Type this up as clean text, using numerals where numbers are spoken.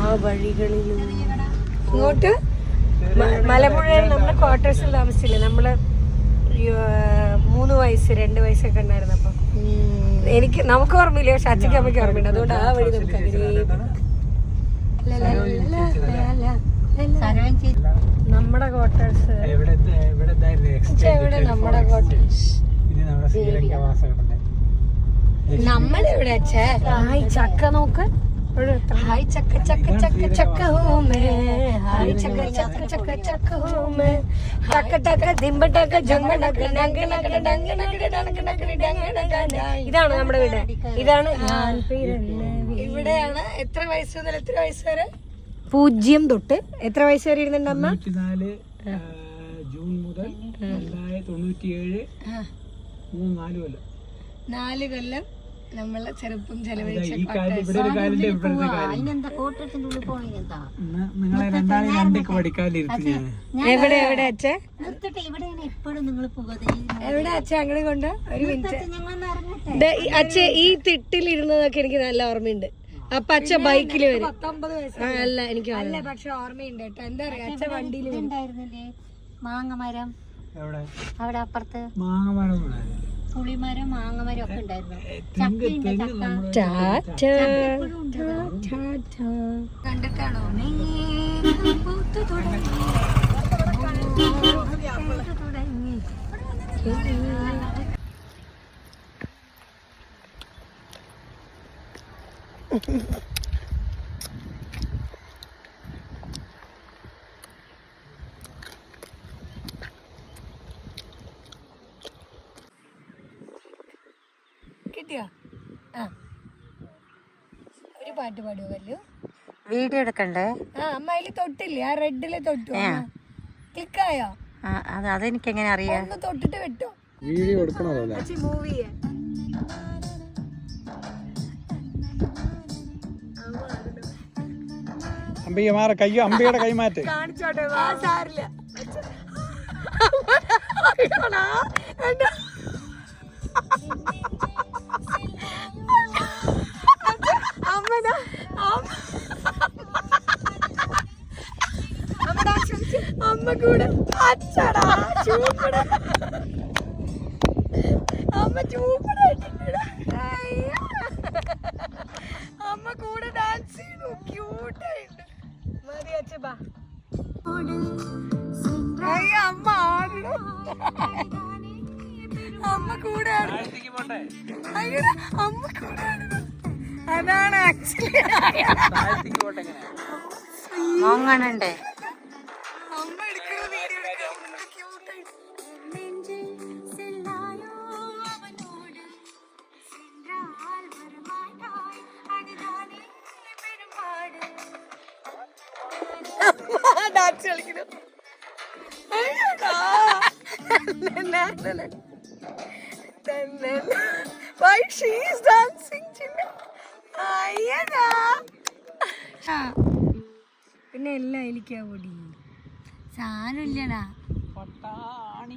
ആ വഴികളിലും ഇങ്ങോട്ട് മലമ്പുഴയിൽ നമ്മള് ക്വാർട്ടേഴ്സിൽ താമസിച്ചില്ലേ നമ്മള് 3 വയസ്സ് 2 വയസ്സൊക്കെ ഉണ്ടായിരുന്നപ്പം നമുക്ക് ഓർമ്മയില്ല, പക്ഷെ അച്ഛക്ക് അമ്മയ്ക്ക് ഓർമ്മയുണ്ട്. അതുകൊണ്ട് ആ വഴി നമുക്ക് നമ്മുടെ ക്വാർട്ടേഴ്സ് എവിടെ നമ്മുടെ ക്വാർട്ടേഴ്സ് നമ്മളെവിടെ അച്ഛേ? ഹായ് ചക്ക നോക്ക്, ഹായ് ചക്ക ചക്ക ചക്ക ചക്ക ഹോമേ, ഹായ് ചക്ക ചക്ക ചക്ക ചക്ക ഹോമേ, ടക്ക ടക്ക ദിമ്പ ടക്ക ജംഗ ടക്ക നങ്ക നഗ ഡങ്ക നഗ ഡങ്ക നഗ ഡങ്ക നഗ. ഇതാണ് നമ്മുടെ വീട്. ഇതാണ് ഇവിടെയാണ്. എത്ര വയസ്സ് മുതൽ എത്ര വയസ്സ് വരെ? 0 തൊട്ട് എത്ര വയസ്സ് വരെ ഇരുന്നുണ്ട് അമ്മ? 94 ജൂൺ മുതൽ 97 4 കൊല്ലം നമ്മളെ ചെറുപ്പം ചെലവഴിച്ച. എവിടെ എവിടെ അച്ഛാ? എവിടെ അച്ഛാ? അങ്ങനെ കൊണ്ട് ഒരു മിനിറ്റ് അച്ഛ. ഈ തിട്ടിലിരുന്നതൊക്കെ എനിക്ക് നല്ല ഓർമ്മയുണ്ട്. അപ്പൊ അച്ഛ ബൈക്കിൽ വരും. 19 വയസ്സ് അല്ല എനിക്ക് അല്ല, പക്ഷെ ഓർമ്മയുണ്ട് കേട്ടോ. എന്താ പറയാ, അച്ഛ വണ്ടിയിൽ മാങ്ങമരം അവിടെ അപ്പുറത്ത് പുളിമരം മാങ്ങമരം ഒക്കെ ഉണ്ടായിരുന്നു. കണ്ടിട്ടാണോ? കിട്ടിയോ? ആ, ഒരു പാട്ട് പാടുവോ കല്ലു? വീഡിയോ എടുക്കണ്ടേ? ആ അമ്മ അതില് തൊട്ടില്ലേ? ആ റെഡില് തൊട്ടു. ക്ലിക്കായോ? അതെനിക്ക് എങ്ങനെ അറിയാം? ഒന്ന് തൊട്ടിട്ട് വിട്ടോ. വീഡിയോ എടുക്കണോ? മൂവി അമ്പിക മാറ കയ്യോ, അമ്പിയുടെ കൈമാറ്റ് കാണിച്ചോട്ടെ. വാ, സാരില്ല. അമ്മ കൂടെ അച്ഛടാ ചൂപ്പട. അമ്മ ചൂപ്പട. അമ്മ കൂടെ ഡാൻസ് ചെയ്തു. ക്യൂട്ടായിട്ട് മതി അച്ഛ. ബാ അമ്മ ആടണം. അമ്മ കൂടെ അമ്മ കൂടെ ആടണം. അതാണ് ആക്ച്വലി മോങ്ങണുണ്ടേ. അമ്മ എടുക്കുന്ന വീഡിയോ ക്യൂട്ടായിട്ട്. ഡാൻസ് കളിക്കുന്നു. Why she is dancing? പിന്നെ എല്ലാം എനിക്കാ ഓടി. സാരമില്ലടാ. പട്ടാണിക്കടലയും